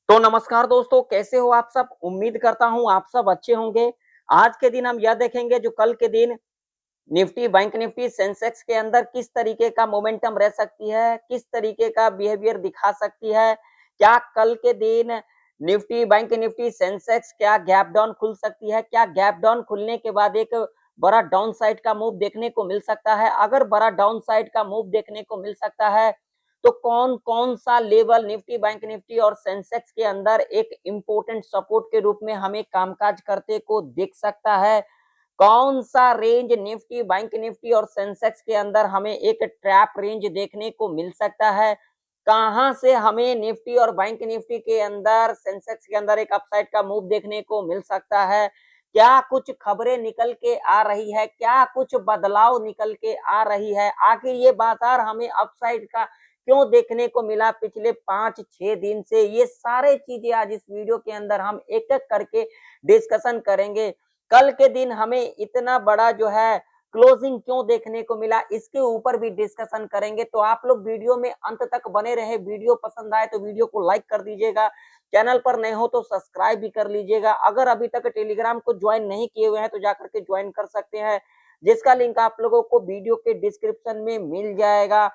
तो नमस्कार दोस्तों, कैसे हो आप सब? उम्मीद करता हूँ आप सब अच्छे होंगे। आज के दिन हम यह देखेंगे जो कल के दिन निफ्टी, बैंक निफ्टी, सेंसेक्स के अंदर किस तरीके का मोमेंटम रह सकती है, किस तरीके का बिहेवियर दिखा सकती है। क्या कल के दिन निफ्टी, बैंक निफ्टी, सेंसेक्स क्या गैप डाउन खुल सकती है? क्या गैप डाउन खुलने के बाद एक बड़ा डाउन साइड का मूव देखने को मिल सकता है? अगर बड़ा डाउन साइड का मूव देखने को मिल सकता है तो कौन-कौन सा लेवल निफ्टी, बैंक निफ्टी और सेंसेक्स के अंदर एक इम्पोर्टेंट सपोर्ट के रूप में हमें कामकाज करते को दिख सकता है? कौन सा रेंज निफ्टी, बैंक निफ्टी और सेंसेक्स के अंदर हमें एक ट्रैप रेंज देखने को मिल सकता है? कहां से हमें निफ्टी और बैंक निफ्टी के अंदर, सेंसेक्स के अंदर एक अपसाइड का मूव देखने को मिल सकता है? क्या कुछ खबरें निकल के आ रही है? क्या कुछ बदलाव निकल के आ रही है? आखिर ये बाजार हमें अपसाइड का क्यों देखने को मिला पिछले 5-6 दिन से? ये सारे चीजें आज इस वीडियो के अंदर हम एक-एक करके डिस्कशन करेंगे। कल के दिन हमें इतना बड़ा जो है क्लोजिंग क्यों देखने को मिला, इसके ऊपर भी डिस्कशन करेंगे। तो आप लोग वीडियो में अंत तक बने रहे। वीडियो पसंद आए तो वीडियो को लाइक कर दीजिएगा। चैनल पर नए हो तो सब्सक्राइब भी कर लीजिएगा। अगर अभी तक टेलीग्राम को ज्वाइन नहीं किए हुए हैं तो जाकर के ज्वाइन कर सकते हैं, जिसका लिंक आप लोगों को वीडियो के डिस्क्रिप्शन में मिल जाएगा।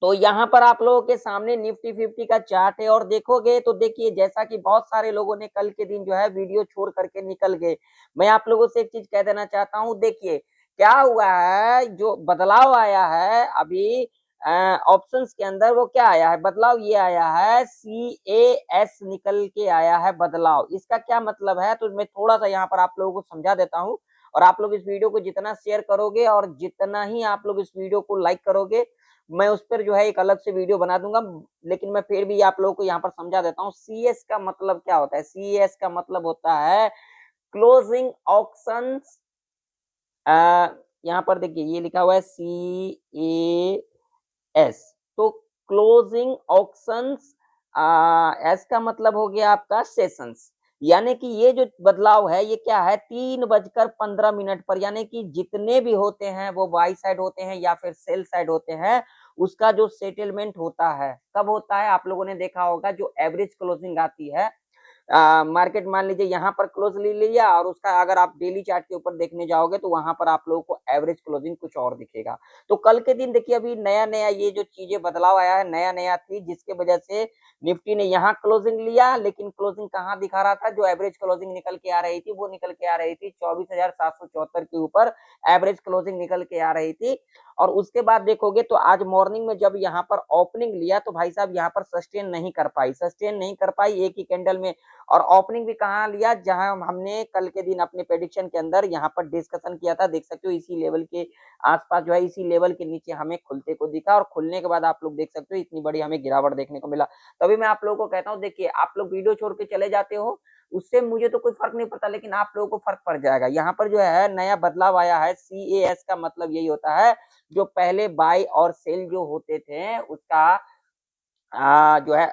तो यहाँ पर आप लोगों के सामने निफ्टी 50 का चार्ट है और देखोगे तो देखिए, जैसा कि बहुत सारे लोगों ने कल के दिन जो है वीडियो छोड़ करके निकल गए। मैं आप लोगों से एक चीज कह देना चाहता हूँ। देखिए क्या हुआ है, जो बदलाव आया है अभी ऑप्शंस के अंदर, वो क्या आया है बदलाव? ये आया है CAS निकल के आया है बदलाव। इसका क्या मतलब है तो मैं थोड़ा सा यहाँ पर आप लोगों को समझा देता हूँ। और आप लोग इस वीडियो को जितना शेयर करोगे और जितना ही आप लोग इस वीडियो को लाइक करोगे, मैं उस पर जो है एक अलग से वीडियो बना दूंगा। लेकिन मैं फिर भी आप लोगों को यहाँ पर समझा देता हूँ। सीएस का मतलब क्या होता है? सीएस का मतलब होता है क्लोजिंग ऑक्शंस। यहाँ पर देखिए ये लिखा हुआ है CAS। तो क्लोजिंग ऑक्शंस, एस का मतलब हो गया आपका सेशंस। यानी कि ये जो बदलाव है ये क्या है, 3:15 पर, यानी कि जितने भी होते हैं वो बाई साइड होते हैं या फिर सेल साइड होते हैं, उसका जो सेटलमेंट होता है कब होता है? आप लोगों ने देखा होगा जो एवरेज क्लोजिंग आती है, मार्केट मान लीजिए यहाँ पर क्लोज ले लिया और उसका अगर आप डेली चार्ट के ऊपर देखने जाओगे तो वहां पर आप लोगों को एवरेज क्लोजिंग कुछ और दिखेगा। तो कल के दिन देखिए अभी नया नया ये जो चीजें बदलाव आया है, नया नया थी, जिसके वजह से निफ्टी ने यहाँ क्लोजिंग लिया, लेकिन क्लोजिंग कहाँ दिखा रहा था? जो एवरेज क्लोजिंग निकल के आ रही थी वो निकल के आ रही थी 24,774 के ऊपर एवरेज क्लोजिंग निकल के आ रही थी। और उसके बाद देखोगे तो आज मॉर्निंग में जब यहाँ पर ओपनिंग लिया तो भाई साहब यहाँ पर सस्टेन नहीं कर पाई, सस्टेन नहीं कर पाई एक ही कैंडल में। और ओपनिंग भी कहाँ लिया? जहां हमने कल के दिन अपने प्रेडिक्शन के अंदर यहाँ पर डिस्कशन किया था, देख सकते हो इसी लेवल के आसपास जो है, इसी लेवल के नीचे हमें खुलते को दिखा। और खुलने के बाद आप लोग देख सकते हो इतनी बड़ी हमें गिरावट देखने को मिला। तभी मैं आप लोगों को कहता हूँ, देखिए आप लोग वीडियो छोड़ के चले जाते हो, उससे मुझे तो कोई फर्क नहीं पड़ता, लेकिन आप लोगों को फर्क पड़ जाएगा। यहाँ पर जो है नया बदलाव आया है, CAS का मतलब यही होता है, जो पहले बाई और सेल जो होते थे उसका जो है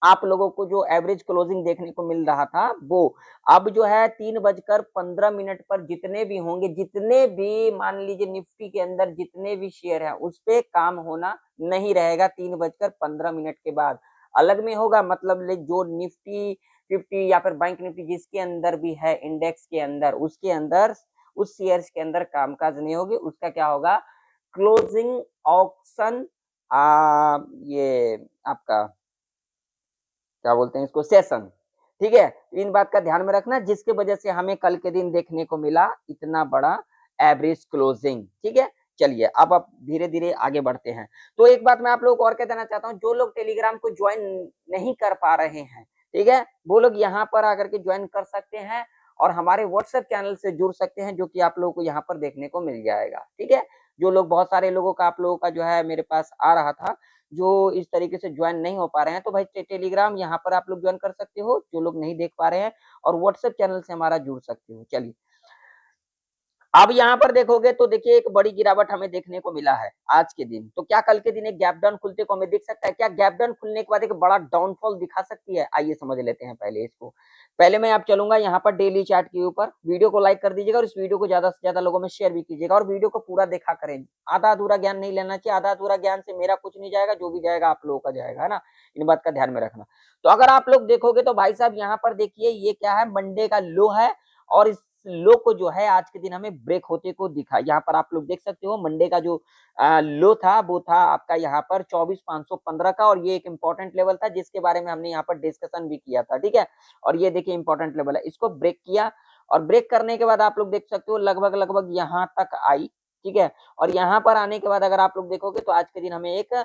आप लोगों को जो एवरेज क्लोजिंग देखने को मिल रहा था, वो अब जो है 3:15 पर जितने भी होंगे, जितने भी मान लीजिए निफ्टी के अंदर जितने भी शेयर है उस पे काम होना नहीं रहेगा 3:15 के बाद। अलग में होगा, मतलब जो निफ्टी 50 या फिर बैंक निफ्टी जिसके अंदर भी है इंडेक्स के अंदर, उसके अंदर उस शेयर्स के अंदर कामकाज नहीं होगी। उसका क्या होगा? क्लोजिंग ऑक्शन, ये आपका क्या बोलते हैं इसको, सेशन। ठीक है, इन बात का ध्यान में रखना, जिसके वजह से हमें कल के दिन देखने को मिला इतना बड़ा एवरेज क्लोजिंग। ठीक है, चलिए अब आप धीरे धीरे आगे बढ़ते हैं। तो एक बात मैं आप लोगों को और कह देना चाहता हूँ, जो लोग टेलीग्राम को ज्वाइन नहीं कर पा रहे हैं, ठीक है, वो लोग यहाँ पर आकर के ज्वाइन कर सकते हैं और हमारे व्हाट्सएप चैनल से जुड़ सकते हैं, जो कि आप लोगों को यहाँ पर देखने को मिल जाएगा। ठीक है, जो लोग, बहुत सारे लोगों का आप लोगों का जो है मेरे पास आ रहा था, जो इस तरीके से ज्वाइन नहीं हो पा रहे हैं, तो भाई टेलीग्राम यहाँ पर आप लोग ज्वाइन कर सकते हो, जो लोग नहीं देख पा रहे हैं, और व्हाट्सएप चैनल से हमारा जुड़ सकते हो। चलिए अब यहाँ पर देखोगे तो देखिए एक बड़ी गिरावट हमें देखने को मिला है आज के दिन। तो क्या कल के दिन एक गैप डाउन खुलते को हमें दिख सकता है? क्या गैप डाउन खुलने के बाद एक बड़ा डाउनफॉल दिखा सकती है? आइए समझ लेते हैं पहले इसको। पहले मैं आप चलूंगा यहाँ पर डेली चार्ट के ऊपर। वीडियो को लाइक कर दीजिएगा और इस वीडियो को ज्यादा से ज्यादा लोगों में शेयर भी कीजिएगा और वीडियो को पूरा देखा करें। आधा अधूरा ज्ञान नहीं लेना चाहिए। आधा अधूरा ज्ञान से मेरा कुछ नहीं जाएगा, जो भी जाएगा आप लोगों का जाएगा, है ना। इन बात का ध्यान में रखना। तो अगर आप लोग देखोगे तो भाई साहब यहाँ पर देखिए ये क्या है, मंडे का लो है और इस लो को जो है आज के दिन हमें ब्रेक होते को दिखा। यहाँ पर आप लोग देख सकते हो मंडे का जो लो था वो था आपका यहाँ पर 24,515 का और ये एक इंपॉर्टेंट लेवल था जिसके बारे में हमने यहाँ पर डिस्कशन भी किया था, ठीक है। और ये देखिए इंपॉर्टेंट लेवल है, इसको ब्रेक किया और ब्रेक करने के बाद आप लोग देख सकते हो लगभग लगभग यहाँ तक आई, ठीक है। और यहाँ पर आने के बाद अगर आप लोग देखोगे तो आज के दिन हमें एक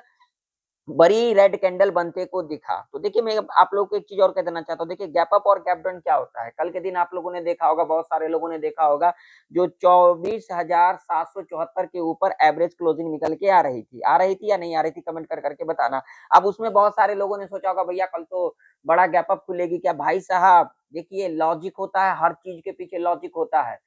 बड़ी रेड कैंडल बनते को दिखा। तो देखिए मैं आप लोगों को एक चीज और कह देना चाहता हूँ, देखिए गैप अप और गैप डाउन क्या होता है। कल के दिन आप लोगों ने देखा होगा, बहुत सारे लोगों ने देखा होगा, जो 24,774 के ऊपर एवरेज क्लोजिंग निकल के आ रही थी या नहीं आ रही थी, कमेंट कर करके बताना। अब उसमें बहुत सारे लोगों ने सोचा होगा भैया कल तो बड़ा गैप अप खुलेगी क्या। भाई साहब देखिए लॉजिक होता है, हर चीज के पीछे लॉजिक होता है,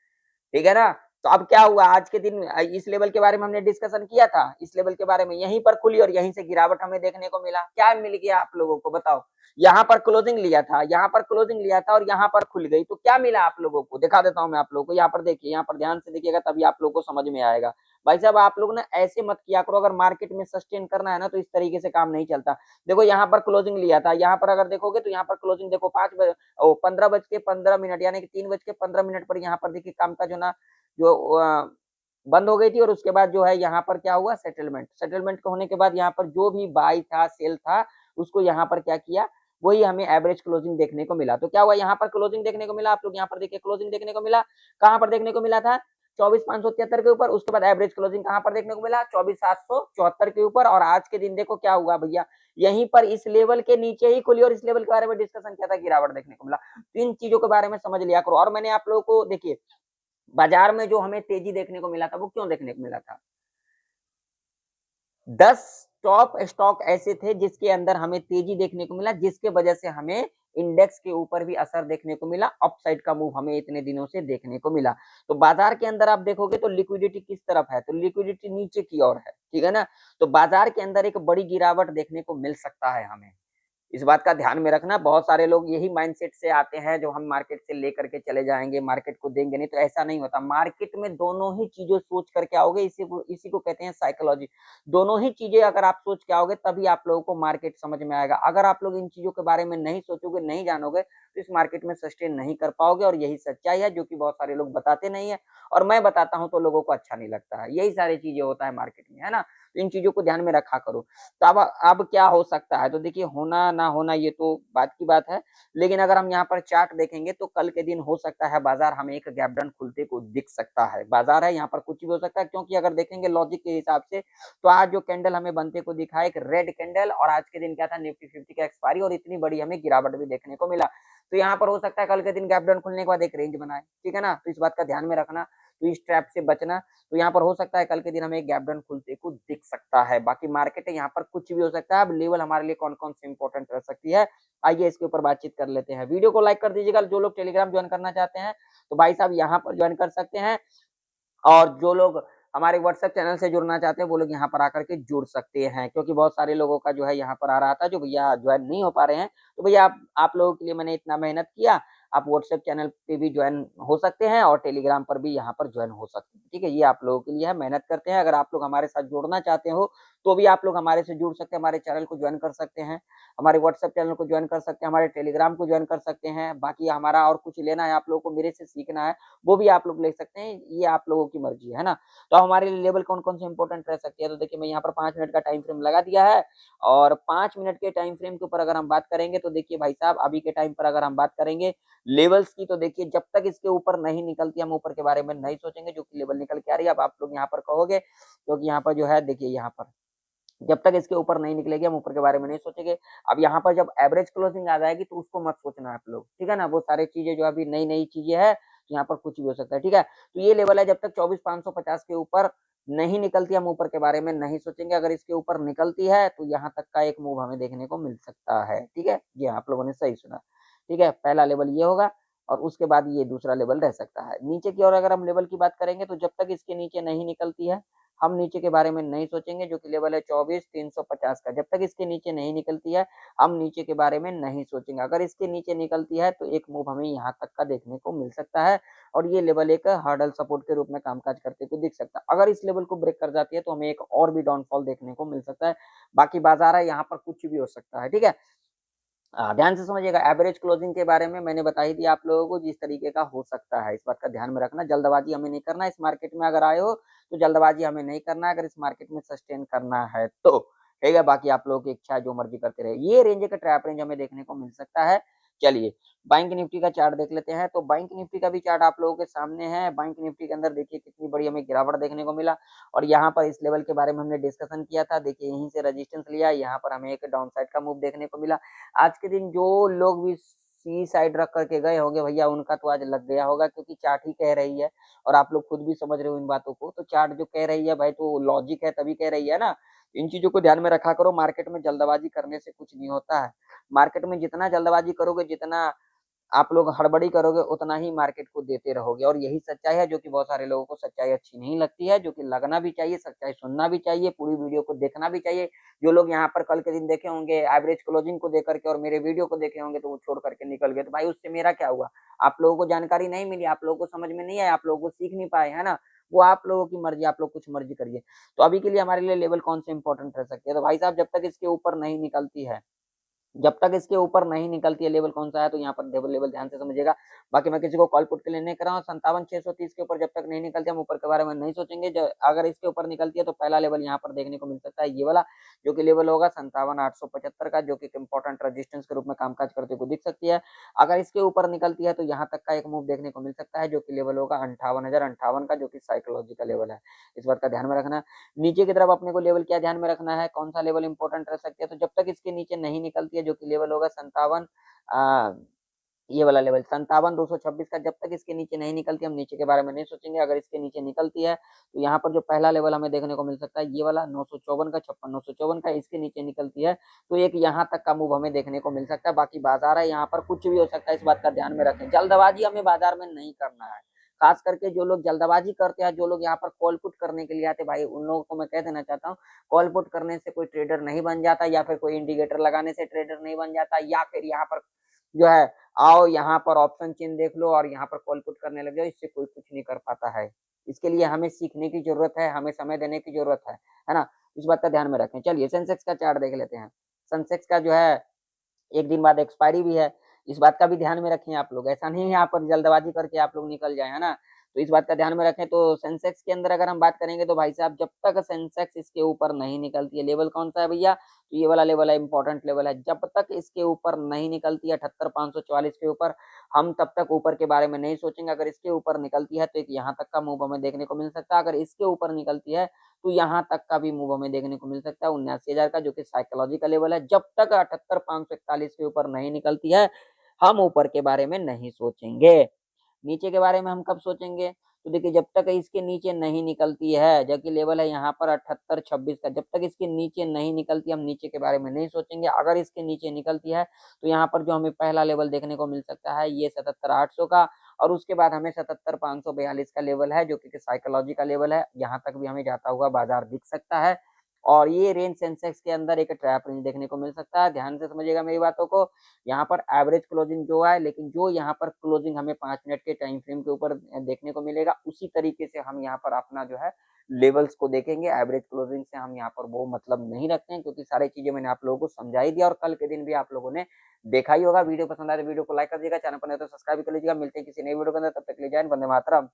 ठीक है ना। तो अब क्या हुआ आज के दिन, इस लेवल के बारे में हमने डिस्कशन किया था, इस लेवल के बारे में यहीं पर खुली और यहीं से गिरावट हमें देखने को मिला। क्या मिल गया आप लोगों को बताओ? यहाँ पर क्लोजिंग लिया था, यहाँ पर क्लोजिंग लिया था और यहाँ पर खुल गई, तो क्या मिला आप लोगों को? दिखा देता हूं मैं आप लोगों को। यहाँ पर देखिए, यहाँ पर ध्यान से देखिएगा तभी आप लोगों को समझ में आएगा। भाई साहब आप लोग ना ऐसे मत किया करो, अगर मार्केट में सस्टेन करना है ना तो इस तरीके से काम नहीं चलता। देखो यहाँ पर क्लोजिंग लिया था, यहाँ पर अगर देखोगे तो यहाँ पर क्लोजिंग देखो 15 बज के 15 मिनट यानी कि 3 बज के 15 मिनट पर यहाँ पर देखिए काम का जो ना जो बंद हो गई थी और उसके बाद जो है यहाँ पर क्या हुआ, सेटलमेंट। सेटलमेंट होने के बाद यहाँ पर जो भी बाई था सेल था उसको यहाँ पर क्या किया, वही हमें एवरेज क्लोजिंग देखने को मिला। तो क्या हुआ, यहाँ पर क्लोजिंग देखने को मिला, आप लोग यहाँ पर देखिए क्लोजिंग देखने को मिला, कहाँ पर देखने को मिला था 24,573 के ऊपर। उसके बाद एवरेज क्लोजिंग कहाँ पर देखने को मिला, 24,774 के ऊपर। और आज के दिन देखो क्या हुआ भैया, यहीं पर इस लेवल के नीचे ही खुली और इस लेवल के बारे में डिस्कशन किया था, गिरावट देखने को मिला। तो इन चीजों के बारे में समझ लिया करो। और मैंने आप लोगों को देखिए बाजार में जो हमें तेजी देखने को मिला था वो क्यों देखने को मिला था, 10 टॉप स्टॉक ऐसे थे जिसके अंदर हमें तेजी देखने को मिला, जिसके वजह से हमें इंडेक्स के ऊपर भी असर देखने को मिला, अपसाइड का मूव हमें इतने दिनों से देखने को मिला। तो बाजार के अंदर आप देखोगे तो लिक्विडिटी किस तरफ है, तो लिक्विडिटी नीचे की ओर है, ठीक है ना। तो बाजार के अंदर एक बड़ी गिरावट देखने को मिल सकता है हमें, इस बात का ध्यान में रखना। बहुत सारे लोग यही माइंडसेट से आते हैं जो हम मार्केट से लेकर के चले जाएंगे, मार्केट को देंगे नहीं, तो ऐसा नहीं होता। मार्केट में दोनों ही चीजों सोच करके आओगे, इसी को कहते हैं साइकोलॉजी। दोनों ही चीजें अगर आप सोच के आओगे तभी आप लोगों को मार्केट समझ में आएगा। अगर आप लोग इन चीजों के बारे में नहीं सोचोगे, नहीं जानोगे, तो इस मार्केट में सस्टेन नहीं कर पाओगे। और यही सच्चाई है जो कि बहुत सारे लोग बताते नहीं है और मैं बताता हूं तो लोगों को अच्छा नहीं लगता है। यही सारी चीजें होता है मार्केट में, है ना। तो इन चीजों को ध्यान में रखा करो। तो अब क्या हो सकता है, तो देखिए होना ना होना ये तो बात की बात है, लेकिन अगर हम यहाँ पर चार्ट देखेंगे तो कल के दिन हो सकता है बाजार हमें एक गैप डाउन खुलते को दिख सकता है। बाजार है यहाँ पर कुछ भी हो सकता है, क्योंकि अगर देखेंगे लॉजिक के हिसाब से तो आज जो कैंडल हमें बनते को दिखा एक रेड कैंडल, और आज के दिन क्या था, निफ्टी 50 का एक्सपायरी और इतनी बड़ी हमें गिरावट भी देखने को मिला। तो यहाँ पर हो सकता है कल के दिन गैप डाउन खुलने के बाद एक रेंज बनाए, ठीक है ना। तो इस बात का ध्यान में रखना, तो इस ट्रैप से बचना। तो यहाँ पर हो सकता है कल के दिन हमें एक गैप डाउन खुलते को दिख सकता है। बाकी मार्केट है यहाँ पर कुछ भी हो सकता है। अब लेवल हमारे लिए कौन कौन से इंपॉर्टेंट रह सकती है, आइए इसके ऊपर बातचीत कर लेते हैं। वीडियो को लाइक कर दीजिएगा, जो लोग टेलीग्राम ज्वाइन करना चाहते हैं तो भाई साहब यहाँ पर ज्वाइन कर सकते हैं, और जो लोग हमारे व्हाट्सएप चैनल से जुड़ना चाहते हैं वो लोग यहाँ पर आकर के जुड़ सकते हैं। क्योंकि बहुत सारे लोगों का जो है यहाँ पर आ रहा था जो भैया ज्वाइन नहीं हो पा रहे हैं, तो भैया आप लोगों के लिए मैंने इतना मेहनत किया। आप व्हाट्सएप चैनल पे भी ज्वाइन हो सकते हैं और टेलीग्राम पर भी यहाँ पर ज्वाइन हो सकते हैं, ठीक है। ये आप लोगों के लिए है, मेहनत करते हैं। अगर आप लोग हमारे साथ जुड़ना चाहते हो तो भी आप लोग हमारे से जुड़ सकते हैं, हमारे चैनल को ज्वाइन कर सकते हैं, हमारे व्हाट्सएप चैनल को ज्वाइन कर सकते हैं, हमारे टेलीग्राम को ज्वाइन कर सकते हैं। बाकी हमारा और कुछ लेना है आप लोगों को, मेरे से सीखना है, वो भी आप लोग ले सकते हैं, ये आप लोगों की मर्जी है ना। तो हमारे लिए लेवल कौन कौन से इंपॉर्टेंट रह सकती है, तो देखिए मैं यहाँ पर 5 मिनट का टाइम फ्रेम लगा दिया है। और 5 मिनट के टाइम फ्रेम के ऊपर अगर हम बात करेंगे तो देखिए भाई साहब अभी के टाइम पर अगर हम बात करेंगे लेवल्स की, तो देखिए जब तक इसके ऊपर नहीं निकलती हम ऊपर के बारे में नहीं सोचेंगे। जो कि लेवल निकल के आ रही है, अब आप लोग यहाँ पर कहोगे क्योंकि यहाँ पर जो है देखिए यहाँ पर जब तक इसके ऊपर नहीं निकलेगी हम ऊपर के बारे में नहीं सोचेंगे। अब यहाँ पर जब एवरेज क्लोजिंग आ जाएगी तो उसको मत सोचना आप लोग, ठीक है ना। वो सारी चीजें जो अभी नई नई चीजें है, यहाँ पर कुछ भी हो सकता है, ठीक है। तो ये लेवल है, जब तक 24,550 के ऊपर नहीं निकलती हम ऊपर के बारे में नहीं सोचेंगे। अगर इसके ऊपर निकलती है तो यहाँ तक का एक मूव हमें देखने को मिल सकता है, ठीक है। जी हाँ, आप लोगों ने सही सुना, ठीक है। पहला लेवल ये होगा और उसके बाद ये दूसरा लेवल रह सकता है। नीचे की ओर अगर हम लेवल की बात करेंगे तो जब तक इसके नीचे नहीं निकलती है, हम नीचे के बारे में नहीं सोचेंगे, जो कि लेवल है 24,350 का। जब तक इसके नीचे नहीं निकलती है, हम नीचे के बारे में नहीं सोचेंगे। अगर इसके नीचे निकलती है तो एक मूव हमें यहाँ तक का देखने को मिल सकता है और ये लेवल एक हर्डल सपोर्ट के रूप में कामकाज करते हुए दिख सकता है। अगर इस लेवल को ब्रेक कर जाती है तो हमें एक और भी डाउनफॉल देखने को मिल सकता है। बाकी बाजार है, यहाँ पर कुछ भी हो सकता है, ठीक है। ध्यान से समझिएगा, एवरेज क्लोजिंग के बारे में मैंने बता ही दिया आप लोगों को जिस तरीके का हो सकता है, इस बात का ध्यान में रखना। जल्दबाजी हमें नहीं करना, इस मार्केट में अगर आए हो तो जल्दबाजी हमें नहीं करना है, अगर इस मार्केट में सस्टेन करना है तो, ठीक है। बाकी आप लोगों की इच्छा है, जो मर्जी करते रहे। ये रेंज का ट्रैप रेंज हमें देखने को मिल सकता है। चलिए बैंक निफ्टी का चार्ट देख लेते हैं। तो बैंक निफ्टी का भी चार्ट आप लोगों के सामने है। बैंक निफ्टी के अंदर देखिए कितनी बड़ी हमें गिरावट देखने को मिला और यहाँ पर इस लेवल के बारे में हमने डिस्कशन किया था। देखिए यहीं से रेजिस्टेंस लिया, यहाँ पर हमें एक डाउन साइड का मूव देखने को मिला। आज के दिन जो लोग भी सी साइड रख करके गए होंगे भैया, उनका तो आज लग गया होगा, क्योंकि चार्ट ही कह रही है और आप लोग खुद भी समझ रहे हो इन बातों को। तो चार्ट जो कह रही है भाई, तो लॉजिक है तभी कह रही है ना। इन चीजों को ध्यान में रखा करो। मार्केट में जल्दबाजी करने से कुछ नहीं होता है। मार्केट में जितना जल्दबाजी करोगे, जितना आप लोग हड़बड़ी करोगे, उतना ही मार्केट को देते रहोगे। और यही सच्चाई है, जो कि बहुत सारे लोगों को सच्चाई अच्छी नहीं लगती है, जो कि लगना भी चाहिए, सच्चाई सुनना भी चाहिए, पूरी वीडियो को देखना भी चाहिए। जो लोग यहाँ पर कल के दिन देखे होंगे एवरेज क्लोजिंग को देख करके और मेरे वीडियो को देखे होंगे, तो वो छोड़ करके निकल गए, तो भाई उससे मेरा क्या हुआ? आप लोगों को जानकारी नहीं मिली, आप लोगों को समझ में नहीं आया, आप लोगों को सीख नहीं पाए, है ना। वो आप लोगों की मर्जी, आप लोग कुछ मर्जी करिए। तो अभी के लिए हमारे लिए लेवल कौन से इंपॉर्टेंट रह सकती है? तो भाई साहब, जब तक इसके ऊपर नहीं निकलती है, जब तक इसके ऊपर नहीं निकलती है, लेवल कौन सा है तो यहाँ पर लेवल ध्यान से समझिएगा। बाकी मैं किसी को कॉल पुट के लिए नहीं कर रहा हूँ। 57,630 के ऊपर जब तक नहीं निकलती, हम ऊपर के बारे में नहीं सोचेंगे। अगर इसके ऊपर निकलती है तो पहला लेवल यहाँ पर देखने को मिल सकता है, ये वाला, जो कि लेवल होगा 57,875 का, जो कि इंपॉर्टेंट रेजिस्टेंस के रूप में कामकाज करते हुए दिख सकती है। अगर इसके ऊपर निकलती है तो यहाँ तक का एक मूव देखने को मिल सकता है, जो कि लेवल होगा 58,058 का, जो कि साइकोलॉजिकल लेवल है। इस बात का ध्यान में रखना। नीचे की तरफ अपने को लेवल क्या ध्यान में रखना है, कौन सा लेवल इंपॉर्टेंट रह सकती है? तो जब तक इसके नीचे नहीं निकलती है, जो कि लेवल होगा 57, ये वाला लेवल 57,226 का, जब तक इसके नीचे नहीं निकलती, हम नीचे के बारे में नहीं सोचेंगे। अगर इसके नीचे निकलती है तो यहाँ पर जो पहला लेवल हमें देखने को मिल सकता है, ये वाला 954 का, 56,954 का, इसके नीचे निकलती है तो एक यहाँ तक का मूव हमें देखने को मिल सकता है। बाकी बाजार है, यहाँ पर कुछ भी हो सकता है, इस बात का ध्यान में रखें। जल्दबाजी हमें बाजार में नहीं करना है। खास करके जो लोग जल्दबाजी करते हैं, जो लोग यहाँ पर कॉल पुट करने के लिए आते, भाई उन लोगों को मैं कह देना चाहता हूँ, कॉल पुट करने से कोई ट्रेडर नहीं बन जाता, या फिर कोई इंडिकेटर लगाने से ट्रेडर नहीं बन जाता, या फिर यहाँ पर जो है आओ यहाँ पर ऑप्शन चिन्ह देख लो और यहाँ पर कॉल पुट करने लग जाओ, इससे कोई कुछ नहीं कर पाता है। इसके लिए हमें सीखने की जरूरत है, हमें समय देने की जरूरत है ना। इस बात का ध्यान में रखें। चलिए सेंसेक्स का चार्ट देख लेते हैं। सेंसेक्स का जो है एक दिन बाद एक्सपायरी भी है, इस बात का भी ध्यान में रखें आप लोग। ऐसा नहीं है यहाँ पर जल्दबाजी करके आप लोग निकल जाए, है ना। तो इस बात का ध्यान में रखें। तो सेंसेक्स के अंदर अगर हम बात करेंगे तो भाई साहब, जब तक सेंसेक्स इसके ऊपर नहीं निकलती है, लेवल कौन सा है भैया? तो ये वाला लेवल है, इंपॉर्टेंट लेवल है। जब तक इसके ऊपर नहीं निकलती है 78,544 के ऊपर, हम तब तक ऊपर के बारे में नहीं सोचेंगे। अगर इसके ऊपर निकलती है तो एक यहाँ तक का मूव हमें देखने को मिल सकता है। अगर इसके ऊपर निकलती है तो यहाँ तक का भी मूव हमें देखने को मिल सकता है 79,000 का, जो कि साइकोलॉजी का लेवल है। जब तक 78,541 के ऊपर नहीं निकलती है, हम ऊपर के बारे में नहीं सोचेंगे। नीचे के बारे में हम कब सोचेंगे? तो देखिए जब तक इसके नीचे नहीं निकलती है, जबकि लेवल है यहाँ पर 78,26 का, जब तक इसके नीचे नहीं निकलती, हम नीचे के बारे में नहीं सोचेंगे। अगर इसके नीचे निकलती है तो यहाँ पर जो हमें पहला लेवल देखने को मिल सकता है, ये 77,800 का, और उसके बाद हमें 77,542 का लेवल है, जो कि साइकोलॉजी का लेवल है। यहाँ तक भी हमें जाता हुआ बाजार दिख सकता है। और ये रेंज सेंसेक्स के अंदर एक ट्रैप रेंज देखने को मिल सकता है। ध्यान से समझिएगा मेरी बातों को। यहाँ पर एवरेज क्लोजिंग जो है, लेकिन जो यहाँ पर क्लोजिंग हमें 5 मिनट के टाइम फ्रेम के ऊपर देखने को मिलेगा, उसी तरीके से हम यहाँ पर अपना जो है लेवल्स को देखेंगे। एवरेज क्लोजिंग से हम यहाँ पर वो मतलब नहीं रखते हैं, क्योंकि सारी चीजें मैंने आप लोगों को समझा ही दिया और कल के दिन भी आप लोगों ने देखा ही होगा। वीडियो पसंद आए तो वीडियो को लाइक कर दीजिएगा, चैनल पर नहीं तो सब्सक्राइब कर लीजिएगा। मिलते हैं किसी नई वीडियो के अंदर, तब तक के लिए जय हिंद, वंदे मातरम।